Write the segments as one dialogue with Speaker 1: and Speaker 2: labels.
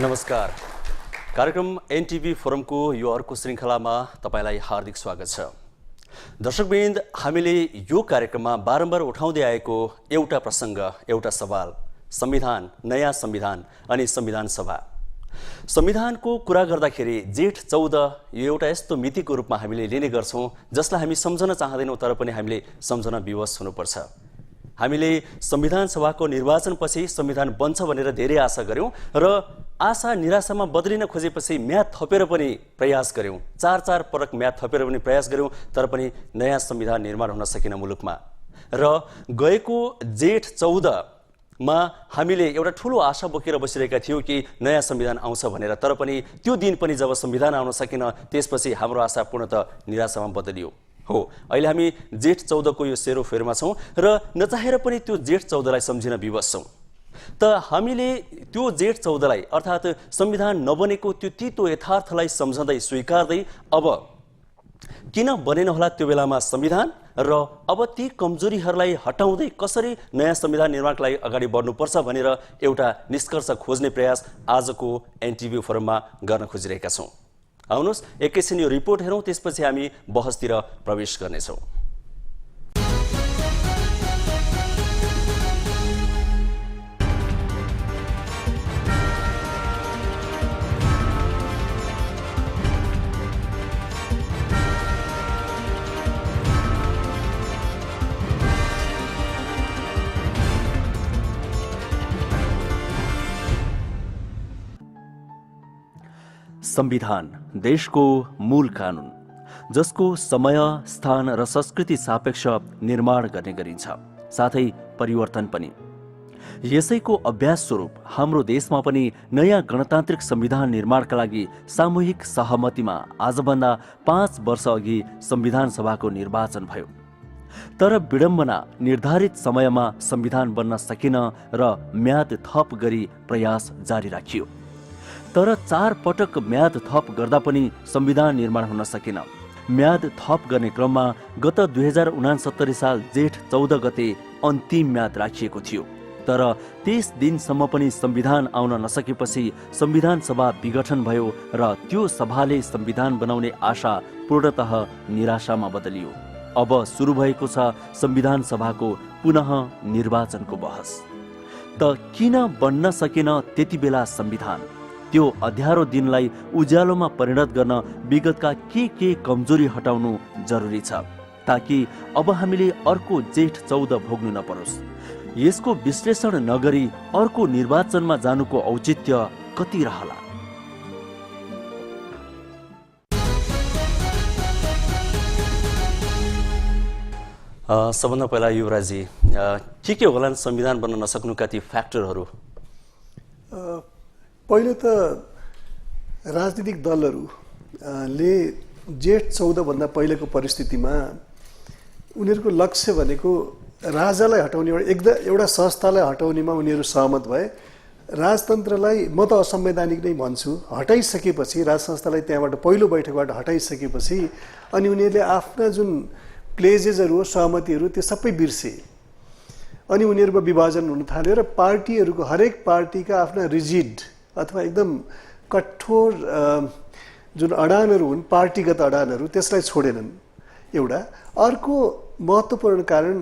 Speaker 1: नमस्कार। कार्यक्रम एनटिभी फोरमको यो अर्को श्रृङ्खलामा तपाईलाई हार्दिक स्वागत छ। दर्शकवृन्द, हामीले यो कार्यक्रममा बारम्बार उठाउँदै आएको एउटा प्रसङ्ग, एउटा सवाल, संविधान, नयाँ संविधान अनि संविधान सभा। संविधानको कुरा गर्दाखेरि जेठ 14 यो एउटा यस्तो मितिको रूपमा हामीले लिने गर्छौँ जसलाई हामी सम्झन चाहँदैनौँ, तर पनि हामीले सम्झन विवश हुनुपर्छ। हामीले संविधान सभाको निर्वाचनपछि संविधान बन्छ भनेर धेरै आशा गर्यौं र आशा निराशामा बदलिन खोजेपछि म्याद थपेर पनि प्रयास गर्यौं, चार पटक म्याद थपेर पनि प्रयास गर्यौं, तर पनि नयाँ संविधान निर्माण हुन सकेन मुलुकमा। र गएको जेठ 14 मा हामीले एउटा ठूलो आशा बोकेर बसिरहेका थियौं कि नयाँ संविधान आउँछ भनेर, तर पनि त्यो दिन पनि जब संविधान आउन सकेन त्यसपछि हाम्रो आशा पूर्णतः निराशामा बदलियो। हो, अहिले हामी जेठ 14 को यो सेरोफेरमा छौं र नचाहेर पनि त्यो जेठ 14 लाई सम्झिन विवश छौं। त हामीले त्यो जेठ 14 लाई अर्थात् संविधान नबनेको त्यो तितो यथार्थलाई सम्झँदै स्वीकार्दै अब किन बनेन होला त्यो बेलामा संविधान र अब ती कमजोरीहरूलाई हटाउँदै कसरी नयाँ संविधान निर्माणका लागि अगाडि बढ्नुपर्छ भनेर एउटा निष्कर्ष खोज्ने प्रयास आजको एनटिभी फोरममा गर्न खोजिरहेका छौं। आउनुहोस् एकैछिन यो रिपोर्ट हेरौं, त्यसपछि हामी बहसतिर प्रवेश गर्नेछौं। संविधान देशको मूल कानुन, जसको समय, स्थान र संस्कृति सापेक्ष निर्माण गर्ने गरिन्छ, साथै परिवर्तन पनि। यसैको अभ्यास स्वरूप हाम्रो देशमा पनि नयाँ गणतान्त्रिक संविधान निर्माणका लागि सामूहिक सहमतिमा आजभन्दा 5 वर्ष अघि संविधान सभाको निर्वाचन भयो। तर विडम्बना निर्धारित समयमा संविधान बन्न सकेन र म्याद थप गरी प्रयास जारी राखियो। तर 4 पटक म्याद थप गर्दा पनि संविधान निर्माण हुन सकेन। म्याद थप गर्ने क्रममा गत 2069 साल जेठ 14 गते अन्तिम म्याद राखिएको थियो। तर 30 दिनसम्म पनि संविधान आउन नसकेपछि संविधान सभा विघटन भयो र त्यो सभाले संविधान बनाउने आशा पूर्णतः निराशामा बदलियो। अब सुरु भएको छ संविधान सभाको पुनः निर्वाचनको बहस। त किन बन्न सकेन त्यति बेला संविधान? त्यो अध्यारो दिनलाई उज्यालोमा परिणत गर्न विगतका के कमजोरी हटाउनु जरुरी छ, ताकि अब हामीले अर्को जेठ 14 भोग्नु नपरोस्। यसको विश्लेषण नगरी अर्को निर्वाचनमा जानुको औचित्य कति रहला? सबभन्दा पहिला युवराजी, के होलान् संविधान बन्न नसक्नुका ती फ्याक्टरहरू?
Speaker 2: पहिलो त राजनीतिक दलहरूले जेठ 14 भन्दा पहिलेको परिस्थितिमा उनीहरूको लक्ष्य भनेको राजालाई हटाउने, एउटा संस्थालाई हटाउनेमा उनीहरू सहमत भए। राजतन्त्रलाई म त असंवैधानिक नै भन्छु, हटाइसकेपछि राज संस्थालाई त्यहाँबाट पहिलो बैठकबाट हटाइसकेपछि अनि उनीहरूले आफ्ना जुन प्लेजेसहरू हो, सहमतिहरू, त्यो सबै बिर्से अनि उनीहरूमा विभाजन हुन थाल्यो र पार्टीहरूको हरेक पार्टीका आफ्ना रिजिड अथवा एकदम कठोर जुन अडानहरू हुन्, पार्टीगत अडानहरू, त्यसलाई छोडेनन्। एउटा अर्को महत्त्वपूर्ण कारण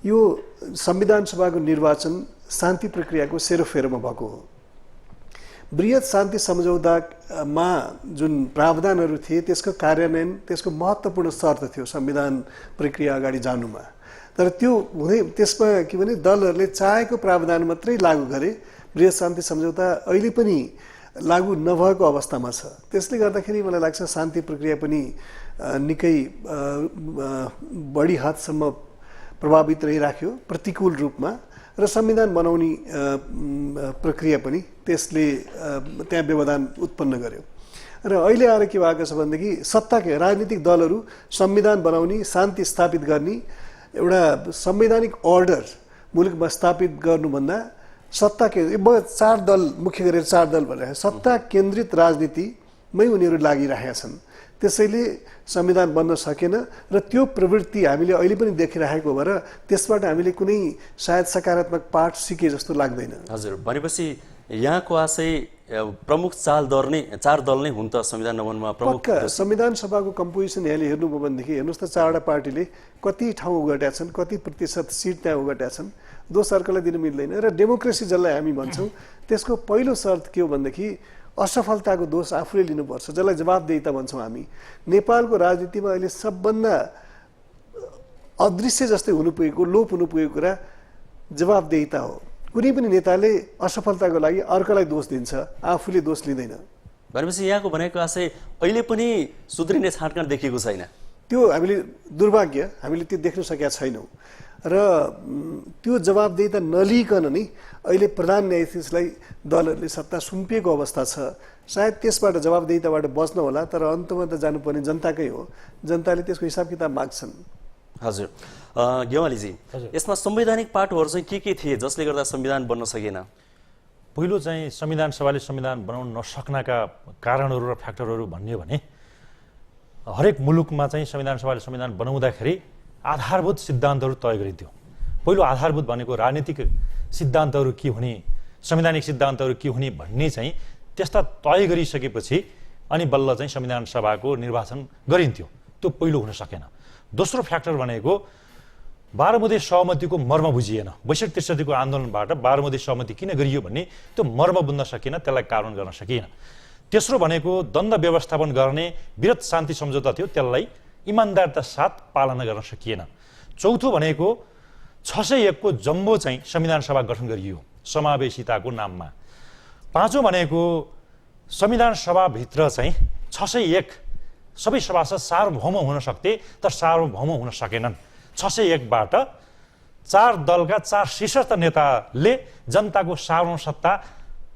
Speaker 2: यो संविधान सभाको निर्वाचन शान्ति प्रक्रियाको सेरोफेरोमा भएको हो। बृहत शान्ति सम्झौतामा जुन प्रावधानहरू थिए त्यसको कार्यान्वयन, त्यसको महत्त्वपूर्ण शर्त थियो संविधान प्रक्रिया अगाडि जानुमा। तर त्यो हुँदै त्यसमा के भने दलहरूले चाहेको प्रावधान मात्रै लागू गरे। बृहत शान्ति सम्झौता अहिले पनि लागू नभएको अवस्थामा छ। त्यसले गर्दाखेरि मलाई लाग्छ शान्ति प्रक्रिया पनि निकै बढी हदसम्म प्रभावित रहिराख्यो प्रतिकूल रूपमा, र संविधान बनाउने प्रक्रिया पनि त्यसले त्यहाँ व्यवधान उत्पन्न गर्यो। र अहिले आएर के भएको छ भनेदेखि सत्ताका राजनीतिक दलहरू संविधान बनाउने, शान्ति स्थापित गर्ने, एउटा संवैधानिक अर्डर मुलुकमा स्थापित गर्नुभन्दा सत्ता केन्द्रित 4 दल, मुख्य गरेर 4 दल भनिरहेको सत्ता केन्द्रित राजनीतिमै उनीहरू लागिरहेका छन्। त्यसैले संविधान बन्न सकेन र त्यो प्रवृत्ति हामीले अहिले पनि देखिरहेको भएर त्यसबाट हामीले कुनै सायद सकारात्मक पाठ सिके जस्तो लाग्दैन।
Speaker 1: हजुर, भनेपछि यहाँको आशय प्रमुख चार दल नै हुन् त संविधान नभवनमा प्रमुख?
Speaker 2: पक्का संविधान सभाको कम्पोजिसन यहाँले हेर्नुभयो भनेदेखि हेर्नुहोस् त 4वटा पार्टीले कति ठाउँ ओगटेका छन्, कति प्रतिशत सिट त्यहाँ ओगटेका छन्, दोष अर्कालाई दिन मिल्दैन। र डेमोक्रेसी जसलाई हामी भन्छौँ त्यसको पहिलो शर्त के हो भनेदेखि असफलताको दोष आफूले लिनुपर्छ, जसलाई जवाबदेहिता भन्छौँ हामी। नेपालको राजनीतिमा अहिले सबभन्दा अदृश्य जस्तै हुनु पुगेको, लोप हुनु पुगेको कुरा जवाबदेहिता हो। कुनै पनि नेताले असफलताको लागि अर्कालाई दोष दिन्छ, आफूले दोष लिँदैन।
Speaker 1: भनेपछि यहाँको भनेको आशय अहिले पनि सुध्रिने छाँटकाँट देखिएको छैन।
Speaker 2: त्यो हामीले दुर्भाग्य, हामीले त्यो देख्न सकेका छैनौँ। र त्यो जवाबदेहिता नलिकन नै अहिले प्रधान न्यायाधीशलाई दलहरूले सत्ता सुम्पिएको अवस्था छ। सायद त्यसबाट जवाबदेहिताबाट बच्न होला, तर अन्तमा त जानुपर्ने जनताकै हो। जनताले त्यसको हिसाब किताब माग्छन्।
Speaker 1: हजुर, गेवालीजी, यसमा संवैधानिक पाटोहरू चाहिँ के थिए जसले गर्दा संविधान बन्न सकेन?
Speaker 3: पहिलो चाहिँ संविधान सभाले संविधान बनाउन नसक्नका कारणहरू र फ्याक्टरहरू भन्ने भने हरेक मुलुकमा चाहिँ संविधान सभाले संविधान बनाउँदाखेरि आधारभूत सिद्धान्तहरू तय गरिन्थ्यो। पहिलो आधारभूत भनेको राजनीतिक सिद्धान्तहरू के हुने, संवैधानिक सिद्धान्तहरू के हुने भन्ने चाहिँ त्यस्ता तय गरिसकेपछि अनि बल्ल चाहिँ संविधान सभाको निर्वाचन गरिन्थ्यो। त्यो पहिलो हुन सकेन। दोस्रो फ्याक्टर भनेको 12 बुँदे सहमतिको मर्म बुझिएन। 62-63को आन्दोलनबाट 12 बुँदे सहमति किन गरियो भन्ने त्यो मर्म बुझ्न सकिएन, त्यसलाई कार्यान्वयन गर्न सकिएन। तेस्रो भनेको द्वन्द्व व्यवस्थापन गर्ने वृहत शान्ति सम्झौता थियो, त्यसलाई इमान्दारता साथ पालना गर्न सकिएन। चौथो भनेको 601 को जम्बो चाहिँ संविधान सभा गठन गरियो समावेशिताको नाममा। पाँचौँ भनेको संविधान सभाभित्र चाहिँ 601 सबै सभासद सार्वभौम हुन सक्थे, तर सार्वभौम हुन सकेनन्। 601बाट 4 दलका 4 शीर्षस्थ नेताले जनताको सार्वभौम सत्ता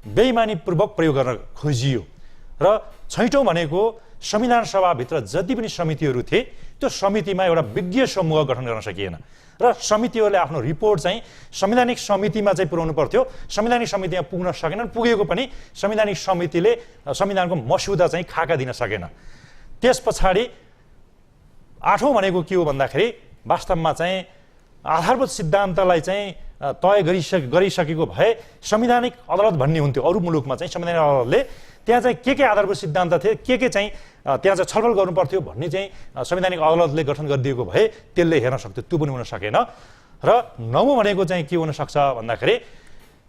Speaker 3: बेइमानीपूर्वक प्रयोग गर्न खोजियो। र छैटौँ भनेको संविधान सभाभित्र जति पनि समितिहरू थिए त्यो समितिमा एउटा विज्ञ समूह गठन गर्न सकिएन। र समितिहरूले आफ्नो रिपोर्ट चाहिँ संवैधानिक समितिमा चाहिँ पुर्याउनु पर्थ्यो, संवैधानिक समितिमा पुग्न सकेनन्। पुगेको पनि संवैधानिक समितिले संविधानको मस्यौदा चाहिँ खाका दिन सकेन। त्यस पछाडि आठौँ भनेको के हो भन्दाखेरि वास्तवमा चाहिँ आधारभूत सिद्धान्तलाई चाहिँ तय गरिसकेको भए संवैधानिक अदालत भन्ने हुन्थ्यो। अरू मुलुकमा चाहिँ संवैधानिक अदालतले त्यहाँ चाहिँ के आधारभूत सिद्धान्त थिए, के चाहिँ त्यहाँ चाहिँ छलफल गर्नु पर्थ्यो भन्ने चाहिँ संवैधानिक अदालतले गठन गरिदिएको भए त्यसले हेर्न सक्थ्यो। त्यो पनि हुन सकेन। र नवौँ भनेको चाहिँ के हुन सक्छ भन्दाखेरि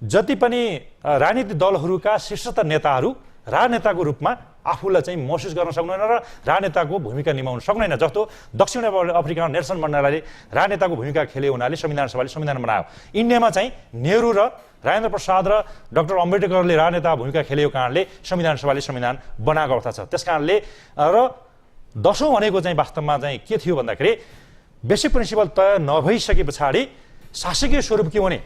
Speaker 3: जति पनि राजनीतिक दलहरूका शीर्षस्थ नेताहरू राजनेताको रूपमा आफूलाई चाहिँ महसुस गर्न सक्दैन र राजनेताको भूमिका निभाउन सक्दैन। जस्तो दक्षिण अफ्रिकामा नेल्सन मण्डेलाले राजनेताको भूमिका खेले हुनाले संविधान सभाले संविधान बनायो। इन्डियामा चाहिँ नेहरू र राजेन्द्र प्रसाद र डाक्टर अम्बेडकरले राजनेता भूमिका खेलेको कारणले संविधान सभाले संविधान बनाएको अवस्था छ। त्यस कारणले र 10औँ भनेको चाहिँ वास्तवमा चाहिँ के थियो भन्दाखेरि बेसिक प्रिन्सिपल तय नभइसके पछाडि शासकीय स्वरूप के हुने,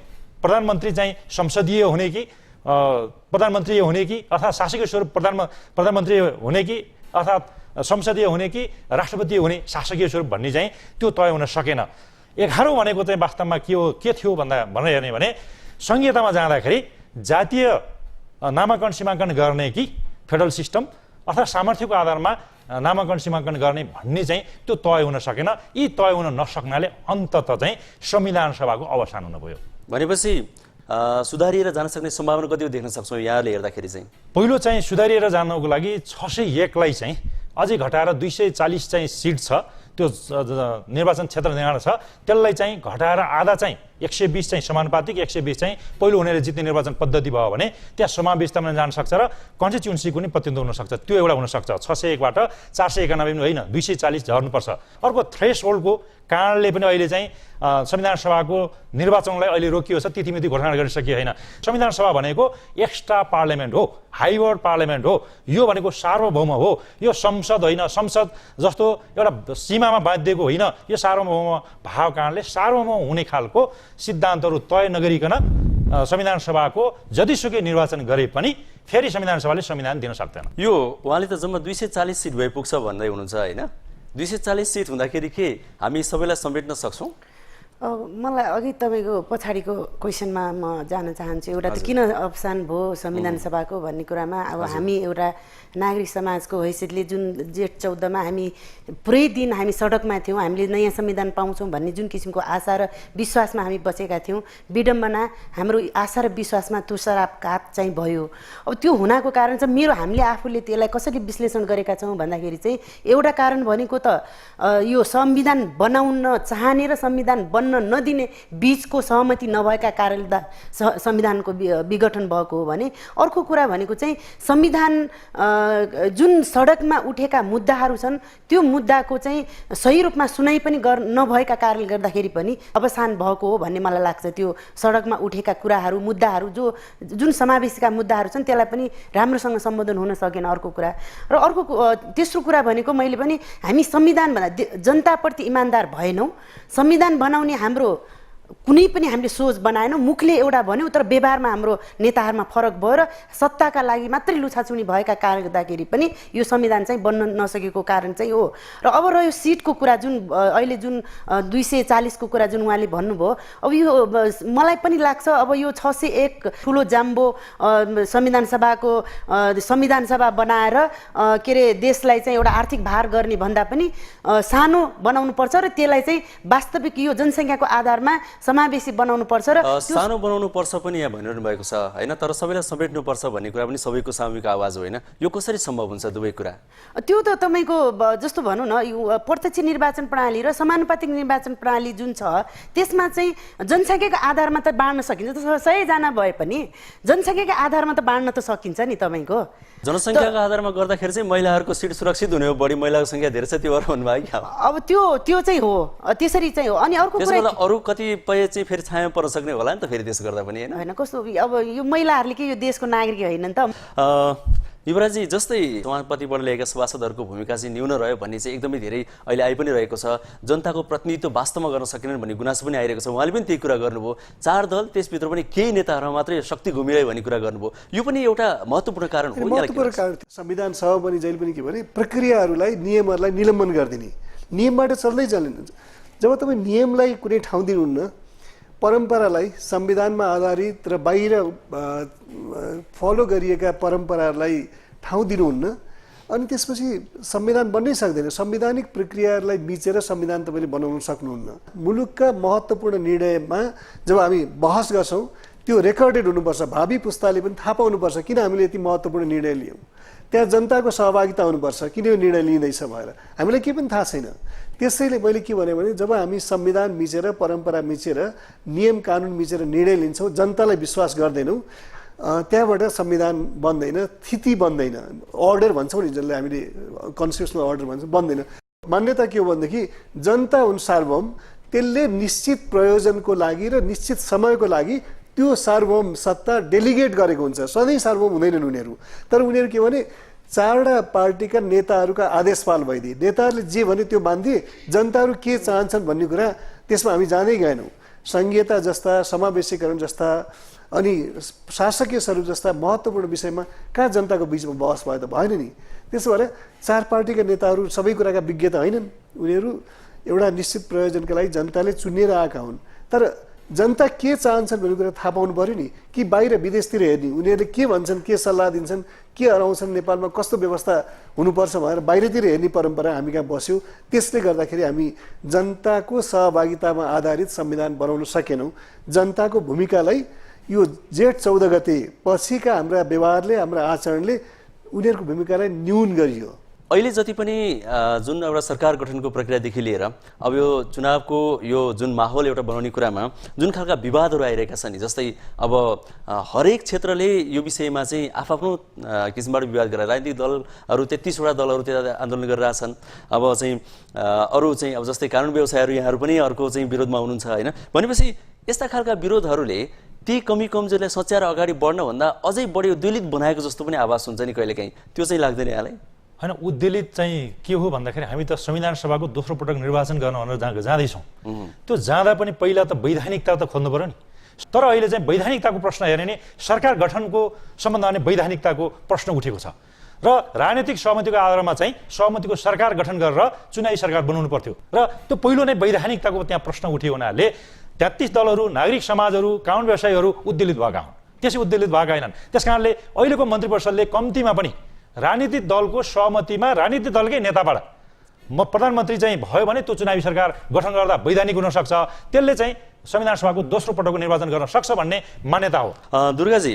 Speaker 3: प्रधानमन्त्री चाहिँ संसदीय हुने कि प्रधानमन्त्री हुने कि अर्थात् शासकीय स्वरूप प्रधानमन्त्री हुने कि अर्थात् संसदीय हुने कि राष्ट्रपति हुने शासकीय स्वरूप भन्ने चाहिँ त्यो तय हुन सकेन। 11औँ भनेको चाहिँ वास्तवमा के थियो भनेर हेर्ने भने संहितामा जाँदाखेरि जातीय नामाकरण सीमाङ्कन गर्ने कि फेडरल सिस्टम अर्थात् सामर्थ्यको आधारमा नामाकरण सीमाङ्कन गर्ने भन्ने चाहिँ त्यो तय हुन सकेन। यी तय हुन नसक्नाले अन्ततः चाहिँ संविधान सभाको अवसान हुन गयो।
Speaker 1: भनेपछि सुधारिएर जान सक्ने सम्भावना कति देख्न सक्छौँ यहाँले हेर्दाखेरि चाहिँ?
Speaker 3: पहिलो चाहिँ सुधारिएर जानको लागि 601लाई चाहिँ अझै घटाएर 240 चाहिँ सिट छ, त्यो निर्वाचन क्षेत्र निर्माण छ, त्यसलाई चाहिँ घटाएर आधा चाहिँ 120 चाहिँ समानुपातिक 120 चाहिँ पहिलो हुनेले जित्ने निर्वाचन पद्धति भयो भने त्यहाँ समावेशितामा जान सक्छ र कन्स्टिट्युन्सीको पनि प्रतिनिधित्व हुन सक्छ। त्यो एउटा हुन सक्छ। 601बाट 491 पनि होइन, 240 झर्नुपर्छ। अर्को थ्रेसहोल्डको कारणले पनि अहिले चाहिँ संविधान सभाको निर्वाचनलाई अहिले रोकिएको छ, तिथिमिति घोषणा गर्न सकिएन। संविधान सभा भनेको एक्स्ट्रा पार्लियामेन्ट हो, हाइवर्ड पार्लियामेन्ट हो। यो भनेको सार्वभौम हो, यो संसद होइन। संसद जस्तो एउटा सीमामा बाँधिएको होइन, यो सार्वभौम भएको कारणले सार्वभौम हुने खालको सिद्धान्तहरू तय नगरिकन संविधान सभाको जतिसुकै निर्वाचन गरे पनि फेरि संविधान सभाले संविधान दिन सक्दैन।
Speaker 1: यो उहाँले त जम्मा 240 सिट भइपुग्छ भन्दै हुनुहुन्छ होइन? 240 सिट हुँदाखेरि के हामी सबैलाई समेट्न सक्छौँ?
Speaker 4: मलाई अघि तपाईँको पछाडिको क्वेसनमा म जान चाहन्छु। एउटा त किन अवसान भयो संविधान सभाको भन्ने कुरामा अब हामी एउटा नागरिक समाजको हैसियतले जुन जेठ 14 मा हामी पुरै दिन हामी सडकमा थियौँ, हामीले नयाँ संविधान पाउँछौँ भन्ने जुन किसिमको आशा र विश्वासमा हामी बसेका थियौँ, विडम्बना हाम्रो आशा र विश्वासमा तुषारपात चाहिँ भयो। अब त्यो हुनाको कारण चाहिँ हामीले आफूले त्यसलाई कसरी विश्लेषण गरेका छौँ भन्दाखेरि चाहिँ एउटा कारण भनेको त यो संविधान बनाउन चाहने र संविधान बन्न नदिने बीचको सहमति नभएका कारणले संविधानको विघटन भएको हो भने, अर्को कुरा भनेको चाहिँ संविधान जुन सडकमा उठेका मुद्दाहरू छन् त्यो मुद्दाको चाहिँ सही रूपमा सुनाइ पनि नभएका कारणले गर्दाखेरि पनि अवसान भएको हो भन्ने मलाई लाग्छ। त्यो सडकमा उठेका कुराहरू मुद्दाहरू जुन समावेशीका मुद्दाहरू छन् त्यसलाई पनि राम्रोसँग सम्बोधन हुन सकेन, अर्को कुरा। र अर्को तेस्रो कुरा भनेको मैले पनि हामी संविधान भन्दा जनताप्रति इमान्दार भएनौँ। संविधान बनाउने हाम्रो कुनै पनि हामीले सोच बनाएनौँ, मुखले एउटा भन्यौँ तर व्यवहारमा हाम्रो नेताहरूमा फरक भयो र सत्ताका लागि मात्रै लुछाचुनी भएका कारणले गर्दाखेरि पनि यो संविधान चाहिँ बन्न नसकेको कारण चाहिँ हो। र अब रह्यो सिटको कुरा, जुन अहिले जुन 240 को कुरा जुन उहाँले भन्नुभयो, अब यो मलाई पनि लाग्छ अब यो 601 ठुलो जाम्बो संविधान सभा बनाएर के अरे देशलाई चाहिँ एउटा आर्थिक भार गर्ने भन्दा पनि सानो बनाउनु पर्छ र त्यसलाई चाहिँ वास्तविक यो जनसङ्ख्याको आधारमा समावेशी बनाउनु पर्छ र
Speaker 1: सानो बनाउनु पर्छ पनि यहाँ भनिरहनु भएको छ हैन, तर सबैलाई समेट्नु पर्छ भन्ने कुरा पनि सबैको सामूहिक आवाज होइन। यो कसरी सम्भव हुन्छ दुवै कुरा?
Speaker 4: त्यो त तपाईँको जस्तो भनौँ न, यो प्रत्यक्ष निर्वाचन प्रणाली र समानुपातिक निर्वाचन प्रणाली जुन छ त्यसमा चाहिँ जनसङ्ख्याको आधारमा त बाँड्न सकिन्छ। 100 जना भए पनि जनसङ्ख्याको आधारमा त बाँड्न त सकिन्छ नि। तपाईँको
Speaker 1: जनसङ्ख्याको आधारमा गर्दाखेरि चाहिँ महिलाहरूको सिट सुरक्षित हुने हो, बढी महिलाको सङ्ख्या धेरै छ त्यो भन्नुभयो कि?
Speaker 4: अब त्यो चाहिँ हो, त्यसरी चाहिँ हो। अनि अर्को कुरा
Speaker 1: अरू कतिपय चाहिँ फेरि छायामा पर्न सक्ने होला नि त फेरि त्यसो गर्दा पनि
Speaker 4: होइन। कस्तो अब यो महिलाहरूले के यो देशको नागरिक होइन नि त?
Speaker 1: युवराजी, जस्तै समाजपतिबाट ल्याएका सभासदहरूको भूमिका चाहिँ न्यून रह्यो भन्ने चाहिँ एकदमै धेरै अहिले आइ पनि रहेको छ। जनताको प्रतिनिधित्व वास्तवमा गर्न सकेनन् भन्ने गुनासो पनि आइरहेको छ। उहाँले पनि त्यही कुरा गर्नुभयो। 4 दल त्यसभित्र पनि केही नेताहरूमा मात्रै शक्ति घुमिरह्यो भन्ने कुरा गर्नुभयो। यो पनि एउटा महत्त्वपूर्ण कारण हो।
Speaker 2: महत्त्वपूर्ण कारण संविधान सभा पनि जहिले पनि के भने प्रक्रियाहरूलाई नियमहरूलाई निलम्बन गरिदिने, नियमबाट चल्दै चल्दैन। जब तपाईँ नियमलाई कुनै ठाउँ दिनुहुन्न, परम्परालाई संविधानमा आधारित र बाहिर फलो गरिएका परम्पराहरूलाई ठाउँ दिनुहुन्न, अनि त्यसपछि संविधान बन्नै सक्दैन। संवैधानिक प्रक्रियाहरूलाई मिचेर संविधान तपाईँले बनाउन सक्नुहुन्न। मुलुकका महत्त्वपूर्ण निर्णयमा जब हामी बहस गर्छौँ त्यो रेकर्डेड हुनुपर्छ, भावी पुस्ताले पनि थाहा पाउनुपर्छ किन हामीले यति महत्त्वपूर्ण निर्णय लियौँ। त्यहाँ जनताको सहभागिता हुनुपर्छ, किन यो निर्णय लिँदैछ भनेर। हामीलाई केही पनि थाहा छैन। त्यसैले मैले के भने जब हामी संविधान मिचेर, परम्परा मिचेर, नियम कानुन मिचेर निर्णय लिन्छौँ, जनतालाई विश्वास गर्दैनौँ, त्यहाँबाट संविधान बन्दैन, स्थिति बन्दैन। अर्डर भन्छौँ नि, जसले हामीले कन्स्टिट्युसनल अर्डर भन्छौँ, बन्दैन। मान्यता के हो भनेदेखि जनता हुन् सार्वभौम, त्यसले निश्चित प्रयोजनको लागि र निश्चित समयको लागि त्यो सार्वभौम सत्ता डेलिगेट गरेको हुन्छ। सधैँ सार्वभौम हुँदैनन् उनीहरू। तर उनीहरू के भने 4वटा पार्टीका नेताहरूका आदेशपाल भइदिए, नेताहरूले जे भने त्यो मान्दिए। जनताहरू के चाहन्छन् भन्ने कुरा त्यसमा हामी जाँदै गएनौँ। सङ्घीयता जस्ता, समावेशीकरण जस्ता अनि शासकीय स्वरूप जस्ता महत्त्वपूर्ण विषयमा कहाँ जनताको बिचमा बहस भयो त? भएन नि। त्यसो भएर 4 पार्टीका नेताहरू सबै कुराका विज्ञ त होइनन्। उनीहरू एउटा निश्चित प्रयोजनका लागि जनताले चुनिएर आएका हुन्। तर जनता के चाहन्छन् भन्ने कुरा थाहा पाउनु पऱ्यो नि। कि बाहिर विदेशतिर हेर्ने, उनीहरूले के भन्छन्, के सल्लाह दिन्छन्, के हराउँछन्, नेपालमा कस्तो व्यवस्था हुनुपर्छ भनेर बाहिरतिर हेर्ने परम्परा हामी कहाँ बस्यो। त्यसले गर्दाखेरि हामी जनताको सहभागितामा आधारित संविधान बनाउन सकेनौँ। जनताको भूमिकालाई यो जेठ 14 गते पछिका हाम्रा व्यवहारले, हाम्रा आचरणले उनीहरूको भूमिकालाई न्यून गरियो।
Speaker 1: अहिले जति पनि जुन एउटा सरकार गठनको प्रक्रियादेखि लिएर अब यो चुनावको यो जुन माहौल एउटा बनाउने कुरामा जुन खालका विवादहरू आइरहेका छन्, जस्तै अब हरेक क्षेत्रले यो विषयमा चाहिँ आफ्नो किसिमबाट विवाद गरेर राजनीतिक दलहरू 33वटा दलहरू त्यता आन्दोलन गरिरहेछन्। अब चाहिँ अरू चाहिँ अब जस्तै कानुन व्यवसायहरू यहाँहरू पनि अर्को चाहिँ विरोधमा हुनुहुन्छ होइन। भनेपछि यस्ता खालका विरोधहरूले ती कमी कमजोरीलाई सच्याएर अगाडि बढ्नभन्दा अझै बढी उद्वेलित बनाएको जस्तो पनि आवाज हुन्छ नि कहिलेकाहीँ। त्यो चाहिँ लाग्दैन यहाँलाई?
Speaker 3: होइन, उद्वेलित चाहिँ के हो भन्दाखेरि हामी त संविधान सभाको दोस्रो पटक निर्वाचन गर्न भनेर जाँदैछौँ। त्यो जाँदा पनि पहिला त वैधानिकता त खोज्नु पऱ्यो नि। तर अहिले चाहिँ वैधानिकताको प्रश्न हेऱ्यो भने सरकार गठनको सम्बन्धमा वैधानिकताको प्रश्न उठेको छ। र राजनीतिक सहमतिको आधारमा चाहिँ सहमतिको सरकार गठन गरेर चुनावी सरकार बनाउनु पर्थ्यो र त्यो पहिलो नै वैधानिकताको त्यहाँ प्रश्न उठ्यो हुनाले 33 दलहरू, नागरिक समाजहरू, कानुन व्यवसायीहरू उद्वेलित भएका हुन्। त्यसै उद्वेलित भएका होइनन्। त्यसकारणले अहिलेको मन्त्री परिषदले कम्तीमा पनि राजनीतिक दलको सहमतिमा राजनीतिक दलकै नेताबाट प्रधानमन्त्री चाहिँ भयो भने त्यो चुनावी सरकार गठन गर्दा वैधानिक हुन सक्छ, त्यसले चाहिँ संविधान सभाको दोस्रो पटकको निर्वाचन गर्न सक्छ भन्ने मान्यता हो।
Speaker 1: दुर्गाजी,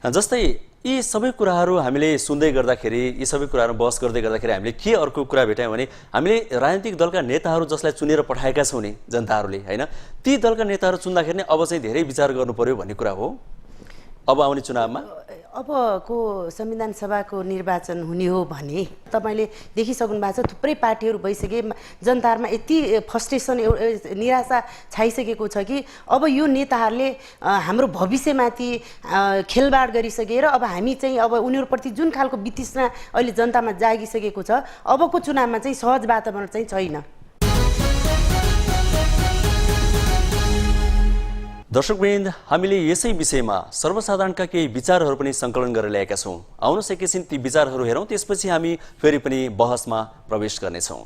Speaker 1: जस्तै यी सबै कुराहरू हामीले सुन्दै गर्दाखेरि, यी सबै कुराहरू बहस गर्दै गर्दाखेरि हामीले के अर्को कुरा भेट्यौँ भने हामीले राजनीतिक दलका नेताहरू जसलाई चुनेर पठाएका छौँ नि जनताहरूले, होइन, ती दलका नेताहरू चुन्दाखेरि नै अब चाहिँ धेरै विचार गर्नु पर्यो भन्ने कुरा हो अब आउने चुनावमा।
Speaker 4: अबको संविधान सभाको निर्वाचन हुने हो भने तपाईँले देखिसक्नु भएको छ थुप्रै पार्टीहरू भइसके, जनताहरूमा यति फ्रस्ट्रेसन, निराशा छाइसकेको छ कि अब यो नेताहरूले हाम्रो भविष्यमाथि खेलबाड गरिसकेर अब हामी चाहिँ अब उनीहरूप्रति जुन खालको वितृष्णा अहिले जनतामा जागिसकेको छ, अबको चुनावमा चाहिँ सहज वातावरण चाहिँ छैन।
Speaker 1: दर्शकवृन्द, हामीले यसै विषयमा सर्वसाधारणका केही विचारहरू पनि सङ्कलन गरेर ल्याएका छौँ। आउनुहोस् एकैछिन ती विचारहरू हेरौँ, त्यसपछि हामी फेरि पनि बहसमा प्रवेश गर्नेछौँ।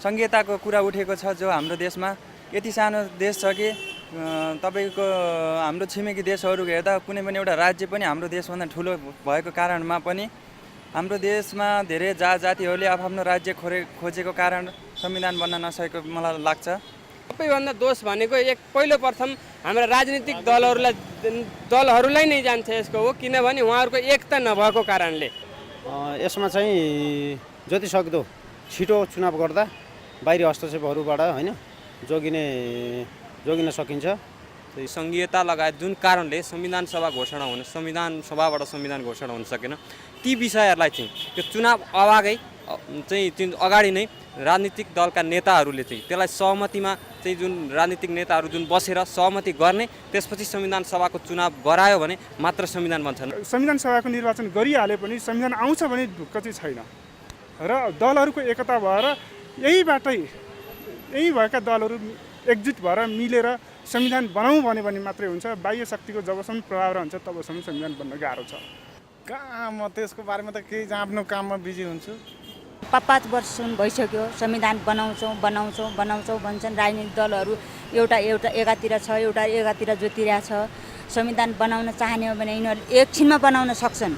Speaker 5: संघीयताको कुरा उठेको छ जो हाम्रो देशमा यति सानो देश छ कि तपाईँको हाम्रो छिमेकी देशहरू हेर्दा कुनै पनि एउटा राज्य पनि हाम्रो देशभन्दा ठुलो भएको कारणमा पनि हाम्रो देशमा धेरै जातिहरूले आफ्नो राज्य खोजेको कारण संविधान बन्न नसकेको मलाई लाग्छ।
Speaker 6: सबैभन्दा दोष भनेको पहिलो प्रथम हाम्रा राजनीतिक दलहरूलाई नै जान्छ यसको हो, किनभने उहाँहरूको एकता नभएको कारणले।
Speaker 7: यसमा चाहिँ जति सक्दो छिटो चुनाव गर्दा बाहिरी हस्तक्षेपहरूबाट होइन जोगिन सकिन्छ।
Speaker 6: संघीयता लगायत जुन कारणले संविधान सभाबाट संविधान घोषणा हुन सकेन, ती विषयहरूलाई चाहिँ त्यो चुनाव अगाडि नै राजनीतिक दलका नेताहरूले चाहिँ त्यसलाई सहमतिमा चाहिँ जुन राजनीतिक नेताहरू जुन बसेर सहमति गर्ने, त्यसपछि संविधान सभाको चुनाव गरायो भने मात्र संविधान बन्छ।
Speaker 8: संविधान सभाको निर्वाचन गरिहाले पनि संविधान आउँछ भने ढुक्क चाहिँ छैन र दलहरूको एकता भएर यही भएका दलहरू एकजुट भएर मिलेर संविधान बनाउँ भन्यो भने मात्रै हुन्छ। बाह्य शक्तिको जबसम्म प्रभाव रहन्छ तबसम्म संविधान बन्न गाह्रो छ।
Speaker 9: कहाँ म त्यसको बारेमा त केही आफ्नो काममा बिजी हुन्छु।
Speaker 10: 5 वर्ष भइसक्यो संविधान बनाउँछौँ भन्छन् राजनीतिक दलहरू, एउटा एकातिर छ, एउटा एकातिर जोतिरहेको छ। संविधान बनाउन चाहने हो भने यिनीहरू एकछिनमा बनाउन सक्छन्।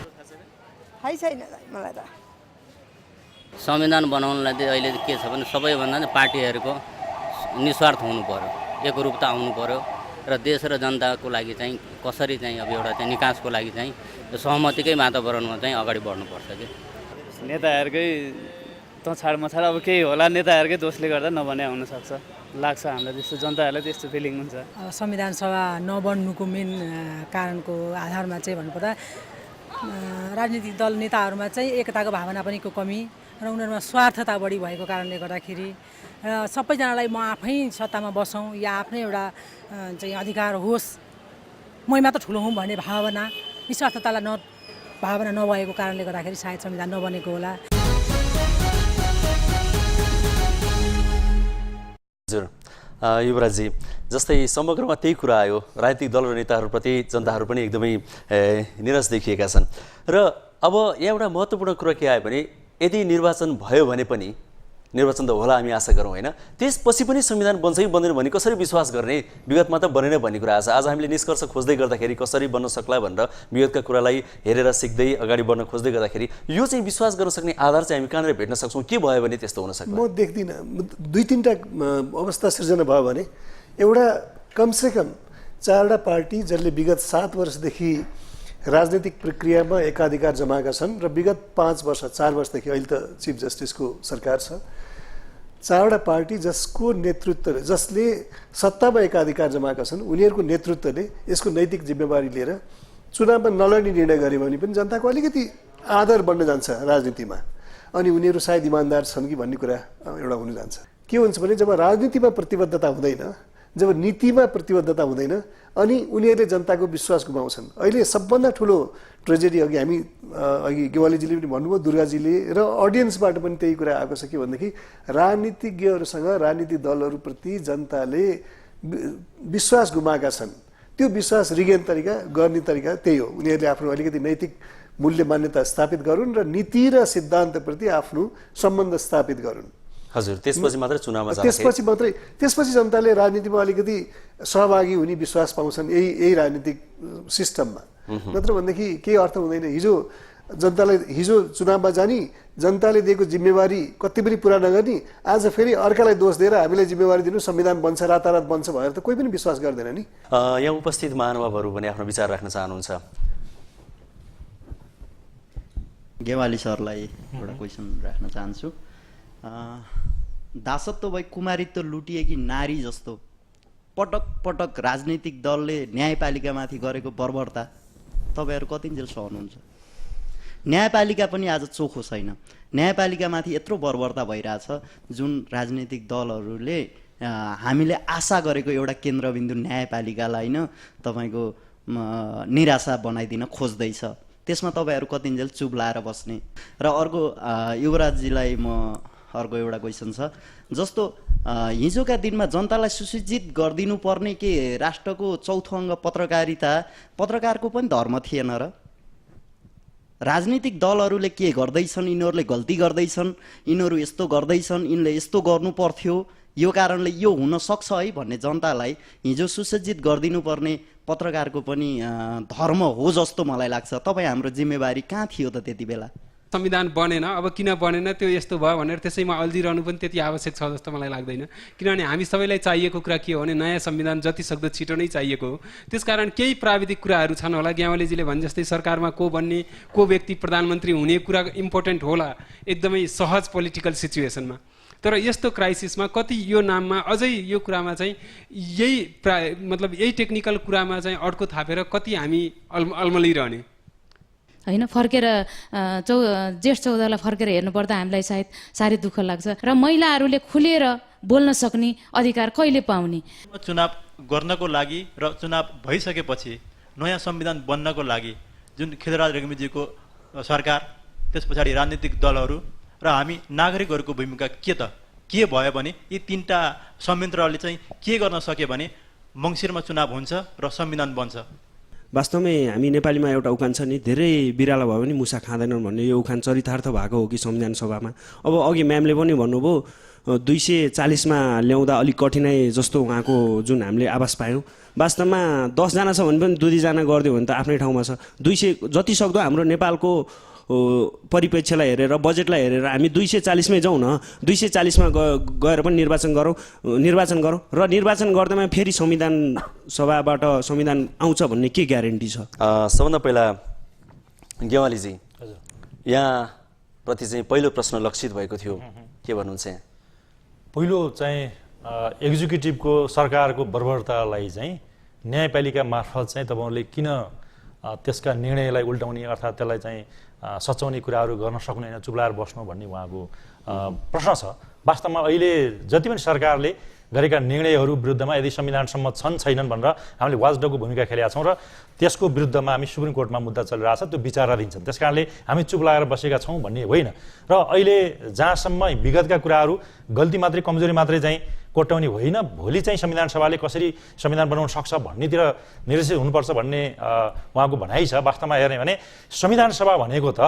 Speaker 11: छैन मलाई त
Speaker 12: संविधान बनाउनलाई चाहिँ अहिले के छ भने सबैभन्दा पार्टीहरूको निस्वार्थ हुनु पर्यो, एकरूपता आउनु पर्यो र देश र जनताको लागि चाहिँ कसरी चाहिँ अब एउटा चाहिँ निकासको लागि चाहिँ सहमतिकै वातावरणमा चाहिँ अगाडि बढ्नुपर्छ कि
Speaker 13: नेताहरूकै छाड मछाड अब केही होला, नेताहरूकै दोषले गर्दा नबने हुनसक्छ लाग्छ हामीलाई, त्यस्तो जनताहरूलाई त्यस्तो फिलिङ हुन्छ।
Speaker 14: संविधान सभा नबन्नुको मेन कारणको आधारमा चाहिँ भन्नुपर्दा राजनीतिक दल नेताहरूमा चाहिँ एकताको भावना पनि कमी र उनीहरूमा स्वार्थता बढी भएको कारणले गर्दाखेरि र सबैजनालाई म आफै सत्तामा बसौँ या आफ्नै एउटा चाहिँ अधिकार होस्, मै मात्र ठुलो हुँ भन्ने निस्वार्थतालाई भावना नभएको कारणले गर्दाखेरि सायद संविधान नबनेको होला।
Speaker 1: हजुर युवराजी, जस्तै समग्रमा त्यही कुरा आयो, राजनीतिक दल र नेताहरूप्रति जनताहरू पनि एकदमै निराश देखिएका छन् र अब यहाँ एउटा महत्त्वपूर्ण कुरा के आयो भने यदि निर्वाचन भयो भने पनि, निर्वाचन त होला हामी आशा गरौँ होइन, त्यसपछि पनि संविधान बन्छ कि बन्दैन भन्ने कसरी विश्वास गर्ने, विगतमा त बनेन भन्ने कुरा आछ। आज हामीले निष्कर्ष खोज्दै गर्दाखेरि कसरी बन्न सक्ला भनेर विगतका कुरालाई हेरेर सिक्दै अगाडि बढ्न खोज्दै गर्दाखेरि यो चाहिँ विश्वास गर्न सक्ने आधार चाहिँ हामी कहाँनिर भेट्न सक्छौँ, के भयो भने त्यस्तो हुन सक्छ?
Speaker 2: म देख्दिनँ। 2-3टा अवस्था सिर्जना भयो भने एउटा कमसेकम 4वटा पार्टी जसले विगत 7 वर्षदेखि राजनीतिक प्रक्रियामा एकाधिकार जमाएका छन् र विगत 4 वर्षदेखि अहिले त चिफ जस्टिसको सरकार छ, 4वटा पार्टी जसको नेतृत्वले, जसले सत्तामा एकाधिकार जमाएका छन्, उनीहरूको नेतृत्वले यसको नैतिक जिम्मेवारी लिएर चुनावमा नलड्ने निर्णय गऱ्यो भने पनि जनताको अलिकति आदर बढ्न जान्छ राजनीतिमा, अनि उनीहरू सायद इमान्दार छन् कि भन्ने कुरा एउटा हुन जान्छ। के हुन्छ भने जब राजनीतिमा प्रतिबद्धता हुँदैन, जब नीतिमा प्रतिबद्धता हुँदैन, अनि उनीहरूले जनताको विश्वास गुमाउँछन्। अहिले सबभन्दा ठुलो ट्रेजेडी अघि गेवालीजीले पनि भन्नुभयो, दुर्गाजीले र अडियन्सबाट पनि त्यही कुरा आएको छ के भनेदेखि राजनीतिज्ञहरूसँग, राजनीतिक दलहरूप्रति जनताले विश्वास गुमाएका छन्। त्यो विश्वास रिगेन तरिका गर्ने तरिका त्यही हो। उनीहरूले आफ्नो अलिकति नैतिक मूल्य मान्यता स्थापित गरून् र नीति र सिद्धान्तप्रति आफ्नो सम्बन्ध स्थापित गरून्।
Speaker 1: हजुर, त्यसपछि मात्रै चुनावमा
Speaker 2: त्यसपछि जनताले राजनीतिमा अलिकति सहभागी हुने विश्वास पाउँछन् यही राजनीतिक सिस्टममा। नत्र भनेदेखि केही अर्थ हुँदैन। हिजो चुनावमा जाने, जनताले दिएको जिम्मेवारी कति पनि पुरा नगर्ने, आज फेरि अर्कालाई दोष दिएर हामीलाई जिम्मेवारी दिनु, संविधान बन्छ, रातारात बन्छ भनेर त कोही पनि विश्वास गर्दैन नि।
Speaker 1: यहाँ उपस्थित महानुभावहरू पनि आफ्नो विचार राख्न चाहनुहुन्छ?
Speaker 15: गेवाली सरलाई एउटा क्वेसन राख्न चाहन्छु। दासत्व भई कुमारित्व लुटिएकी नारी जस्तो पटक पटक राजनीतिक दलले न्यायपालिकामाथि गरेको बर्बरता तपाईँहरू कतिन्जेल सहनुहुन्छ? न्यायपालिका पनि आज चोखो छैन। न्यायपालिकामाथि यत्रो बर्बरता भइरहेछ जुन राजनीतिक दलहरूले हामीले आशा गरेको एउटा केन्द्रबिन्दु न्यायपालिकालाई नै तपाईँको निराशा बनाइदिन खोज्दैछ। त्यसमा तपाईँहरू कतिन्जेल चुप लाएर बस्ने? र अर्को युवराजजीलाई म अर्को एउटा क्वेसन छ। जस्तो हिजोका दिनमा जनतालाई सुसूचित गरिदिनु पर्ने के राष्ट्रको चौथो अङ्ग पत्रकारको पनि धर्म थिएन र? राजनीतिक दलहरूले के गर्दैछन्, यिनीहरूले गल्ती गर्दैछन्, यिनीहरू यस्तो गर्दैछन्, यिनले यस्तो गर्नु पर्थ्यो, यो कारणले यो हुन सक्छ है भन्ने जनतालाई हिजो सुसज्जित गरिदिनु पर्ने पत्रकारको पनि धर्म हो जस्तो मलाई लाग्छ। तपाईँ हाम्रो जिम्मेवारी कहाँ थियो त त्यति बेला?
Speaker 16: संविधान बनेन, अब किन बनेन त्यो यस्तो भयो भनेर त्यसैमा अल्झिरहनु पनि त्यति आवश्यक छ जस्तो मलाई लाग्दैन। किनभने हामी सबैलाई चाहिएको कुरा के हो भने नयाँ संविधान जति सक्दो छिटो नै चाहिएको हो। त्यसकारण केही प्राविधिक कुराहरू छन् होला, ग्यावालीजीले भने जस्तै सरकारमा को बन्ने, को व्यक्ति प्रधानमन्त्री हुने कुरा इम्पोर्टेन्ट होला एकदमै सहज पोलिटिकल सिचुएसनमा। तर यस्तो क्राइसिसमा कति यो नाममा अझै यो कुरामा चाहिँ यही टेक्निकल कुरामा चाहिँ अड्को थापेर कति हामी अल्मलिरहने
Speaker 17: होइन। फर्केर जेठ 14लाई फर्केर हेर्नुपर्दा हामीलाई सायद साह्रै दुःख लाग्छ। र महिलाहरूले खुलेर बोल्न सक्ने अधिकार कहिले पाउने?
Speaker 18: चुनाव गर्नको लागि र चुनाव भइसकेपछि नयाँ संविधान बन्नको लागि जुन खिलराज रेग्मीजीको सरकार, त्यस पछाडि राजनीतिक दलहरू र हामी नागरिकहरूको भूमिका के भयो भने यी तीनटा संयन्त्रहरूले चाहिँ के गर्न सक्यो भने मङ्सिरमा चुनाव हुन्छ र संविधान बन्छ।
Speaker 19: वास्तवमै हामी नेपालीमा एउटा उखान छ नि, धेरै बिरालो भयो भने मुसा खाँदैनन् भन्ने। यो उखान चरितार्थ भएको हो कि संविधान सभामा? अब अघि म्यामले पनि भन्नुभयो 240मा ल्याउँदा अलिक कठिनाइ जस्तो उहाँको जुन हामीले आवाज पायौँ। वास्तवमा 10 जना छ भने पनि 2-2 जना गरिदियो भने त आफ्नै ठाउँमा छ। 200 जति सक्दो हाम्रो नेपालको परिप्रेक्ष्यलाई हेरेर, बजेटलाई हेरेर हामी 240मै जाउँ न। 240मा गएर पनि निर्वाचन गरौँ र निर्वाचन गर्दामा फेरि संविधान सभाबाट संविधान आउँछ भन्ने के ग्यारेन्टी छ?
Speaker 1: सबभन्दा पहिला गेवालीजी, यहाँ प्रति चाहिँ पहिलो प्रश्न लक्षित भएको थियो, के भन्नुहुन्छ?
Speaker 3: पहिलो चाहिँ एक्जिक्युटिभको सरकारको बर्बरतालाई चाहिँ न्यायपालिका मार्फत चाहिँ तपाईँहरूले किन त्यसका निर्णयलाई उल्टाउने अर्थात् त्यसलाई चाहिँ सच्याउने कुराहरू गर्न सक्नुहुन्न, चुप्लाएर बस्नु भन्ने उहाँको प्रश्न छ। वास्तवमा अहिले जति पनि सरकारले गरेका निर्णयहरू विरुद्धमा यदि संविधान सम्मत छन् छैनन् भनेर हामीले वाचडगको भूमिका खेलेका छौँ र त्यसको विरुद्धमा हामी सुप्रिम कोर्टमा मुद्दा चलिरहेछ, त्यो विचाराधीन छन्। त्यस कारणले हामी चुप लागेर बसेका छौँ भन्ने होइन। र अहिले जहाँसम्म विगतका कुराहरू गल्ती मात्रै, कमजोरी मात्रै चाहिँ कोट्याउने होइन, भोलि चाहिँ संविधान सभाले कसरी संविधान बनाउन सक्छ भन्नेतिर निर्देशित हुनुपर्छ भन्ने उहाँको भनाइ छ। वास्तवमा हेर्ने भने संविधान सभा भनेको त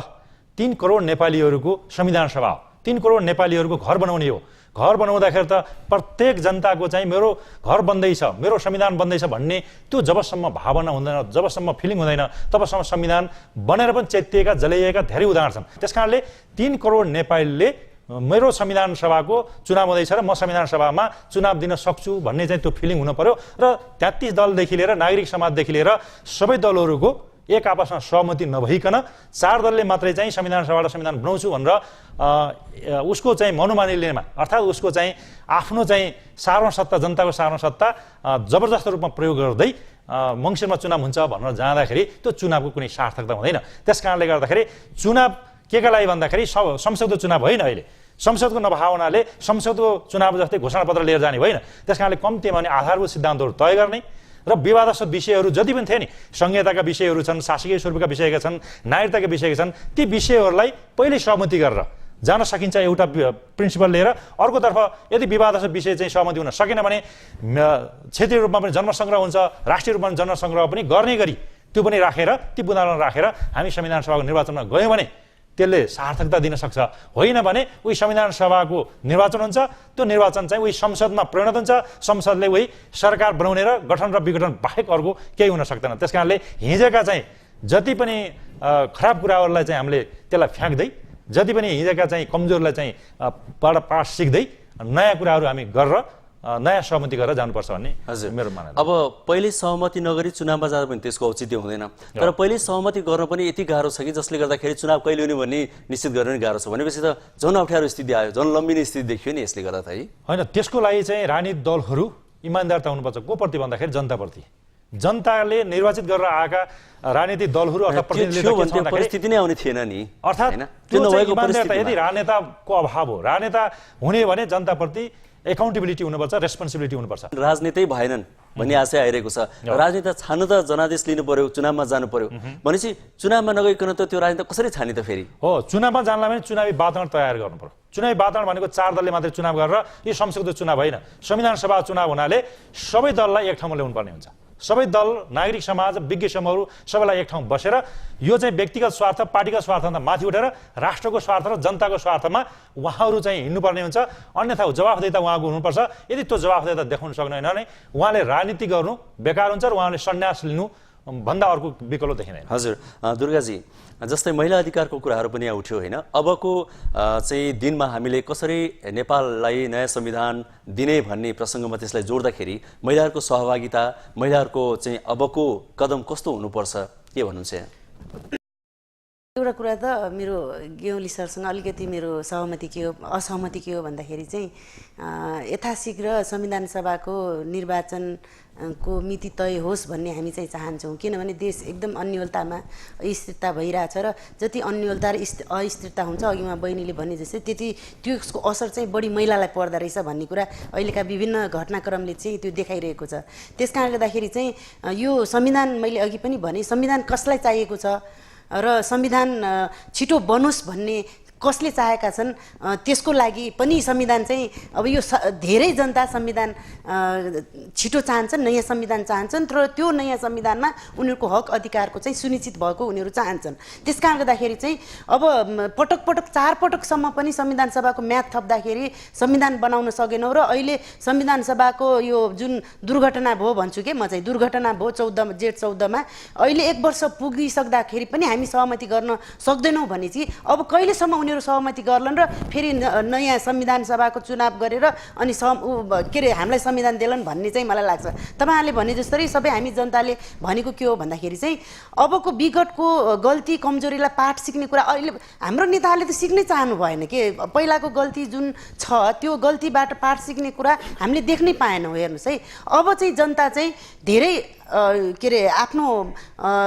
Speaker 3: 3 करोड नेपालीहरूको संविधान सभा हो। 3 करोड नेपालीहरूको घर बनाउने हो। घर बनाउँदाखेरि त प्रत्येक जनताको चाहिँ मेरो घर बन्दैछ, मेरो संविधान बन्दैछ भन्ने त्यो जबसम्म भावना हुँदैन, जबसम्म फिलिङ हुँदैन, तबसम्म संविधान बनेर पनि चेतिएका, जलाइएका धेरै उदाहरण छन्। त्यस कारणले 3 करोड नेपालीले मेरो संविधान सभाको चुनाव हुँदैछ र म संविधान सभामा चुनाव दिन सक्छु भन्ने चाहिँ त्यो फिलिङ हुनु पर्यो। र 33 दलदेखि लिएर नागरिक समाजदेखि लिएर सबै दलहरूको एक आपसमा सहमति नभइकन 4 दलले मात्रै चाहिँ संविधान सभाबाट संविधान बनाउँछु भनेर उसको चाहिँ मनोमानिलेमा अर्थात् उसको चाहिँ आफ्नो चाहिँ सार्वभौम सत्ता, जनताको सार्वभौम सत्ता जबरजस्त रूपमा प्रयोग गर्दै मङ्सिरमा चुनाव हुन्छ भनेर जाँदाखेरि त्यो चुनावको कुनै सार्थकता हुँदैन। त्यस कारणले गर्दाखेरि चुनाव केका लागि भन्दाखेरि संसदको चुनाव होइन, अहिले संसदको नभएको हुनाले संसदको चुनाव जस्तै घोषणापत्र लिएर जाने होइन। त्यस कारणले कम्तीमा भने आधारभूत सिद्धान्तहरू तय गर्ने र विवादास्पद विषयहरू जति पनि थिए नि, संहिताका विषयहरू छन्, शासकीय स्वरूपका विषयका छन्, नागरिकताका विषयका छन्, ती विषयहरूलाई पहिले सहमति गरेर जान सकिन्छ एउटा प्रिन्सिपल लिएर। अर्कोतर्फ यदि विवादास्पद विषय चाहिँ सहमति हुन सकेन भने क्षेत्रीय रूपमा पनि जनसङ्ग्रह हुन्छ, राष्ट्रिय रूपमा जनसङ्ग्रह पनि गर्ने गरी त्यो पनि राखेर ती बुँदामा राखेर हामी संविधान सभाको निर्वाचनमा गयौँ भने त्यसले सार्थकता दिन सक्छ। होइन भने उही संविधान सभाको निर्वाचन हुन्छ, त्यो निर्वाचन चाहिँ उही संसदमा परिणत हुन्छ, संसदले उही सरकार बनाउने र गठन र विघटन बाहेक अर्को केही हुन सक्दैन। त्यस कारणले हिजोका चाहिँ जति पनि खराब कुराहरूलाई चाहिँ हामीले त्यसलाई फ्याँक्दै, जति पनि हिजोका चाहिँ कमजोरलाई चाहिँ पाठ सिक्दै नयाँ कुराहरू हामी गरेर नयाँ सहमति गरेर जानुपर्छ भन्ने मेरो मान्यता।
Speaker 1: अब पहिले सहमति नगरी चुनावमा जाँदा पनि त्यसको औचित्य हुँदैन, तर पहिले सहमति गर्न पनि यति गाह्रो छ कि जसले गर्दाखेरि चुनाव कहिले हुने भन्ने निश्चित गर्न पनि गाह्रो छ। भनेपछि त झन् अप्ठ्यारो स्थिति आयो, झन् लम्बिने स्थिति देखियो नि यसले गर्दा त है।
Speaker 3: होइन, त्यसको लागि चाहिँ राजनीतिक दलहरू इमान्दारता हुनुपर्छ। को प्रति भन्दाखेरि जनताप्रति। जनताले निर्वाचित गरेर आएका राजनीतिक दलहरू अथवा प्रतिनिधिले
Speaker 1: परिस्थिति नै आउने थिएन नि।
Speaker 3: अर्थात् त्यो नभएको परिस्थिति यदि राजनेताको अभाव हो, राजनेता हुने भने जनताप्रति एकाउन्टेबिलिटी हुनुपर्छ, रेस्पोन्सिबिलिटी हुनुपर्छ।
Speaker 1: राजनीति भएनन् भन्ने आशय आइरहेको छ। राजनेता छान्नु त जनादेश लिनु पर्यो, चुनावमा जानु पर्यो भनेपछि चुनावमा नगइकन त त्यो राजनेता कसरी छान्ने त फेरि?
Speaker 3: हो, चुनावमा जानलाई भने चुनावी वातावरण तयार गर्नु पर्यो। चुनावी वातावरण भनेको 4 दलले मात्रै चुनाव गरेर यो संसदको चुनाव होइन, संविधान सभा चुनाव हुनाले सबै दललाई एक ठाउँमा ल्याउनु पर्ने हुन्छ। सबै दल, नागरिक समाज, विज्ञ समूहहरू सबैलाई एक ठाउँ बसेर यो चाहिँ व्यक्तिगत स्वार्थ, पार्टीका स्वार्थभन्दा माथि उठेर राष्ट्रको स्वार्थ र जनताको स्वार्थमा उहाँहरू चाहिँ हिँड्नुपर्ने हुन्छ। अन्यथा जवाफदेहिता उहाँको हुनुपर्छ। यदि त्यो जवाफदेहिता देखाउन सक्दैन भने उहाँले राजनीति गर्नु बेकार हुन्छ र उहाँले सन्यास लिनु भन्दा अर्को विकल्प देखिँदैन।
Speaker 1: हजुर दुर्गाजी, जस्तै महिला अधिकारको कुराहरू पनि यहाँ उठ्यो होइन? अबको चाहिँ दिनमा हामीले कसरी नेपाललाई नयाँ संविधान दिने भन्ने प्रसङ्गमा त्यसलाई जोड्दाखेरि महिलाहरूको सहभागिता, महिलाहरूको चाहिँ अबको कदम कस्तो हुनुपर्छ, के भन्नुहुन्छ यहाँ?
Speaker 4: एउटा कुरा त मेरो गेउली सरसँग अलिकति मेरो असहमति के हो भन्दाखेरि चाहिँ यथाशीघ्र संविधान सभाको निर्वाचनको मिति तय होस् भन्ने हामी चाहिँ चाहन्छौँ। किनभने देश एकदम अन्योलतामा अस्थिरता भइरहेछ र जति अन्योलता र अस्थिरता हुन्छ, अघि उहाँ बहिनीले भने जस्तै त्यति त्यसको असर चाहिँ बढी महिलालाई पर्दो रहेछ भन्ने कुरा अहिलेका विभिन्न घटनाक्रमले चाहिँ त्यो देखाइरहेको छ। त्यस कारणले गर्दाखेरि चाहिँ यो संविधान, मैले अघि पनि भने, संविधान कसलाई चाहिएको छ र संविधान छिटो बनोस् भन्ने कसले चाहेका छन्, त्यसको लागि पनि संविधान चाहिँ अब यो धेरै जनता संविधान छिटो चाहन्छन्, नयाँ संविधान चाहन्छन् र त्यो नयाँ संविधानमा उनीहरूको हक अधिकारको चाहिँ सुनिश्चित भएको उनीहरू चाहन्छन्। त्यस कारणले गर्दाखेरि चाहिँ अब पटक पटक 4 पटकसम्म पनि संविधान सभाको म्याद थप्दाखेरि संविधान बनाउन सकेनौँ र अहिले संविधान सभाको यो जुन दुर्घटना भयो भन्छु के म चाहिँ, दुर्घटना भयो जेठ 14मा, अहिले 1 वर्ष पुगिसक्दाखेरि पनि हामी सहमति गर्न सक्दैनौँ भने चाहिँ अब कहिलेसम्म उनीहरू सहमति गर्लान् र फेरि नयाँ संविधान सभाको चुनाव गरेर अनि के अरे हामीलाई संविधान देलान् भन्ने चाहिँ मलाई लाग्छ। तपाईँहरूले भने जस्तै सबै हामी जनताले भनेको के हो भन्दाखेरि चाहिँ अबको विगतको गल्ती कमजोरीलाई पाठ सिक्ने कुरा अहिले हाम्रो नेताहरूले त सिक्नै चाहनु भएन के। पहिलाको गल्ती जुन छ त्यो गल्तीबाट पाठ सिक्ने कुरा हामीले देख्नै पाएनौँ। हेर्नुहोस् है, अब चाहिँ जनता चाहिँ धेरै के अरे आफ्नो